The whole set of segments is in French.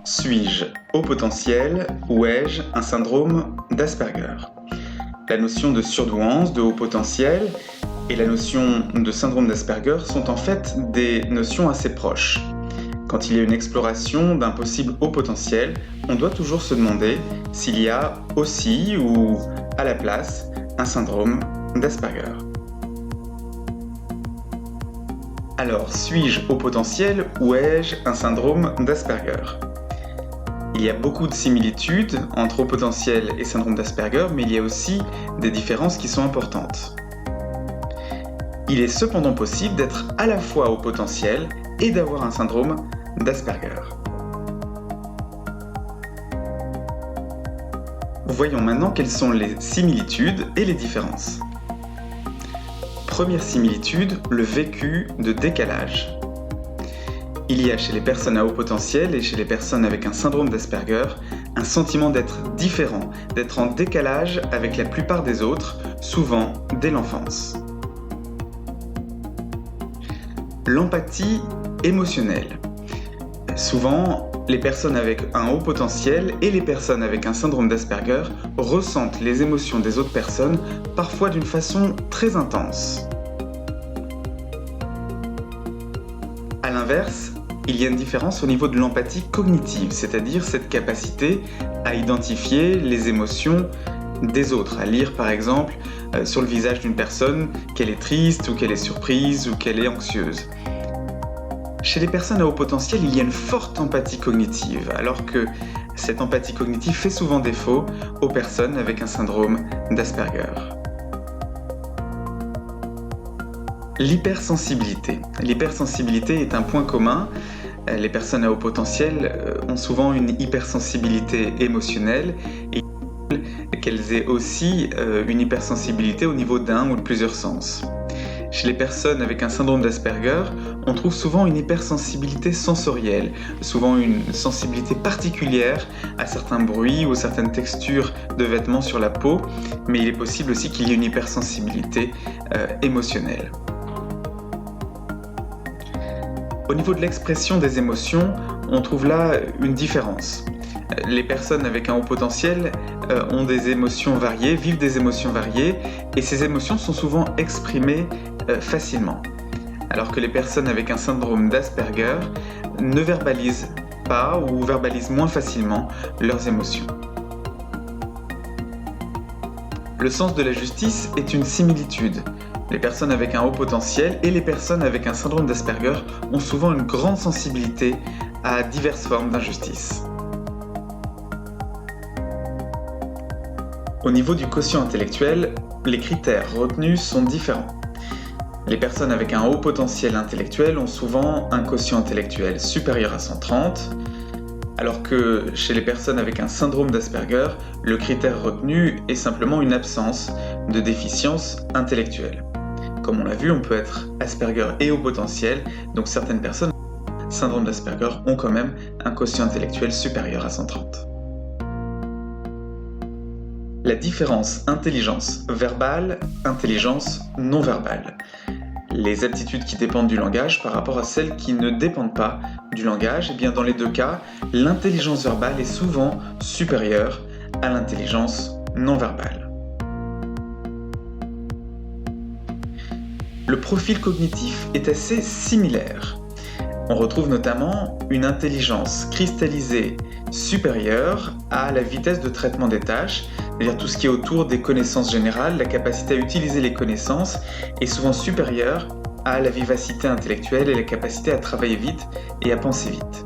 Suis-je haut potentiel ou ai-je un syndrome d'Asperger? La notion de surdouance, de haut potentiel et la notion de syndrome d'Asperger sont en fait des notions assez proches. Quand il y a une exploration d'un possible haut potentiel, on doit toujours se demander s'il y a aussi ou à la place un syndrome d'Asperger. Alors, suis-je haut potentiel ou ai-je un syndrome d'Asperger? Il y a beaucoup de similitudes entre haut potentiel et syndrome d'Asperger, mais il y a aussi des différences qui sont importantes. Il est cependant possible d'être à la fois haut potentiel et d'avoir un syndrome d'Asperger. Voyons maintenant quelles sont les similitudes et les différences. Première similitude, le vécu de décalage. Il y a chez les personnes à haut potentiel et chez les personnes avec un syndrome d'Asperger un sentiment d'être différent, d'être en décalage avec la plupart des autres, souvent dès l'enfance. L'empathie émotionnelle. Souvent, les personnes avec un haut potentiel et les personnes avec un syndrome d'Asperger ressentent les émotions des autres personnes, parfois d'une façon très intense. A l'inverse, il y a une différence au niveau de l'empathie cognitive, c'est-à-dire cette capacité à identifier les émotions des autres, à lire par exemple sur le visage d'une personne qu'elle est triste ou qu'elle est surprise ou qu'elle est anxieuse. Chez les personnes à haut potentiel, il y a une forte empathie cognitive, alors que cette empathie cognitive fait souvent défaut aux personnes avec un syndrome d'Asperger. L'hypersensibilité. L'hypersensibilité est un point commun. Les personnes à haut potentiel ont souvent une hypersensibilité émotionnelle et qu'elles aient aussi une hypersensibilité au niveau d'un ou de plusieurs sens. Chez les personnes avec un syndrome d'Asperger, on trouve souvent une hypersensibilité sensorielle, souvent une sensibilité particulière à certains bruits ou certaines textures de vêtements sur la peau, mais il est possible aussi qu'il y ait une hypersensibilité émotionnelle. Au niveau de l'expression des émotions, on trouve là une différence. Les personnes avec un haut potentiel ont des émotions variées, vivent des émotions variées, et ces émotions sont souvent exprimées facilement. Alors que les personnes avec un syndrome d'Asperger ne verbalisent pas ou verbalisent moins facilement leurs émotions. Le sens de la justice est une similitude. Les personnes avec un haut potentiel et les personnes avec un syndrome d'Asperger ont souvent une grande sensibilité à diverses formes d'injustice. Au niveau du quotient intellectuel, les critères retenus sont différents. Les personnes avec un haut potentiel intellectuel ont souvent un quotient intellectuel supérieur à 130, alors que chez les personnes avec un syndrome d'Asperger, le critère retenu est simplement une absence de déficience intellectuelle. Comme on l'a vu, on peut être Asperger et haut potentiel, donc certaines personnes avec syndrome d'Asperger ont quand même un quotient intellectuel supérieur à 130. La différence intelligence verbale, intelligence non verbale. Les aptitudes qui dépendent du langage par rapport à celles qui ne dépendent pas du langage, et bien dans les deux cas, l'intelligence verbale est souvent supérieure à l'intelligence non verbale. Le profil cognitif est assez similaire. On retrouve notamment une intelligence cristallisée supérieure à la vitesse de traitement des tâches, c'est-à-dire tout ce qui est autour des connaissances générales, la capacité à utiliser les connaissances est souvent supérieure à la vivacité intellectuelle et la capacité à travailler vite et à penser vite.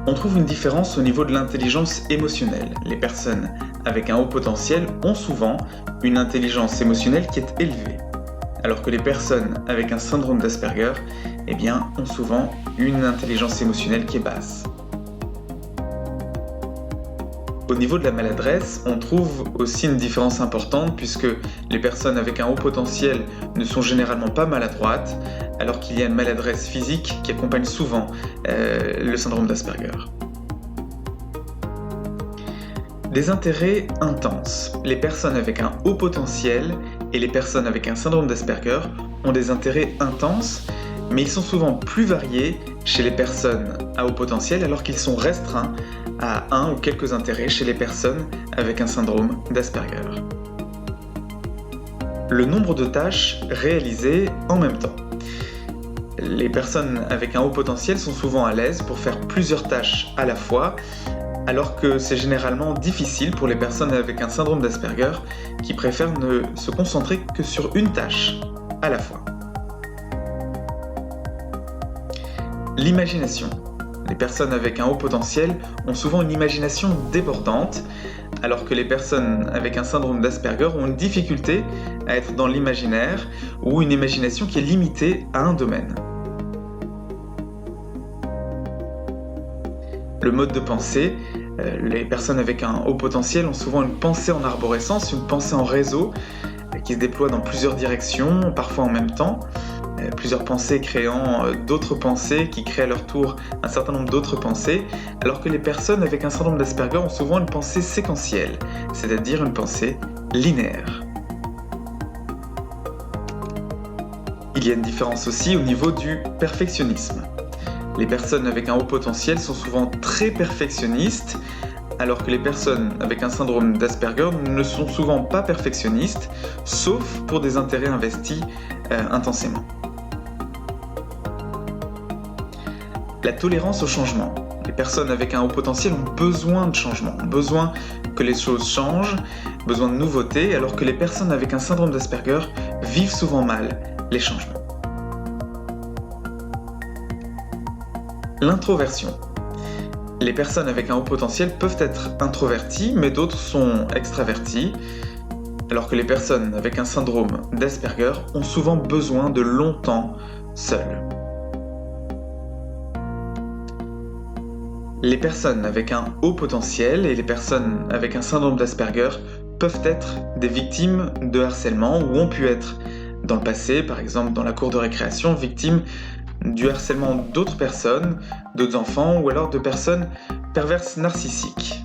On trouve une différence au niveau de l'intelligence émotionnelle. Les personnes avec un haut potentiel ont souvent une intelligence émotionnelle qui est élevée, alors que les personnes avec un syndrome d'Asperger ont souvent une intelligence émotionnelle qui est basse. Au niveau de la maladresse, on trouve aussi une différence importante puisque les personnes avec un haut potentiel ne sont généralement pas maladroites, alors qu'il y a une maladresse physique qui accompagne souvent le syndrome d'Asperger. Des intérêts intenses. Les personnes avec un haut potentiel et les personnes avec un syndrome d'Asperger ont des intérêts intenses, mais ils sont souvent plus variés chez les personnes à haut potentiel alors qu'ils sont restreints à un ou quelques intérêts chez les personnes avec un syndrome d'Asperger. Le nombre de tâches réalisées en même temps. Les personnes avec un haut potentiel sont souvent à l'aise pour faire plusieurs tâches à la fois, alors que c'est généralement difficile pour les personnes avec un syndrome d'Asperger qui préfèrent ne se concentrer que sur une tâche à la fois. L'imagination. Les personnes avec un haut potentiel ont souvent une imagination débordante, alors que les personnes avec un syndrome d'Asperger ont une difficulté à être dans l'imaginaire ou une imagination qui est limitée à un domaine. Le mode de pensée, les personnes avec un haut potentiel ont souvent une pensée en arborescence, une pensée en réseau qui se déploie dans plusieurs directions, parfois en même temps. Plusieurs pensées créant d'autres pensées qui créent à leur tour un certain nombre d'autres pensées, alors que les personnes avec un syndrome d'Asperger ont souvent une pensée séquentielle, c'est-à-dire une pensée linéaire. Il y a une différence aussi au niveau du perfectionnisme. Les personnes avec un haut potentiel sont souvent très perfectionnistes, alors que les personnes avec un syndrome d'Asperger ne sont souvent pas perfectionnistes, sauf pour des intérêts investis intensément. La tolérance au changement. Les personnes avec un haut potentiel ont besoin de changement, ont besoin que les choses changent, besoin de nouveautés, alors que les personnes avec un syndrome d'Asperger vivent souvent mal les changements. L'introversion. Les personnes avec un haut potentiel peuvent être introverties, mais d'autres sont extraverties, alors que les personnes avec un syndrome d'Asperger ont souvent besoin de longtemps seules. Les personnes avec un haut potentiel et les personnes avec un syndrome d'Asperger peuvent être des victimes de harcèlement ou ont pu être dans le passé, par exemple dans la cour de récréation, victimes du harcèlement d'autres personnes, d'autres enfants ou alors de personnes perverses narcissiques.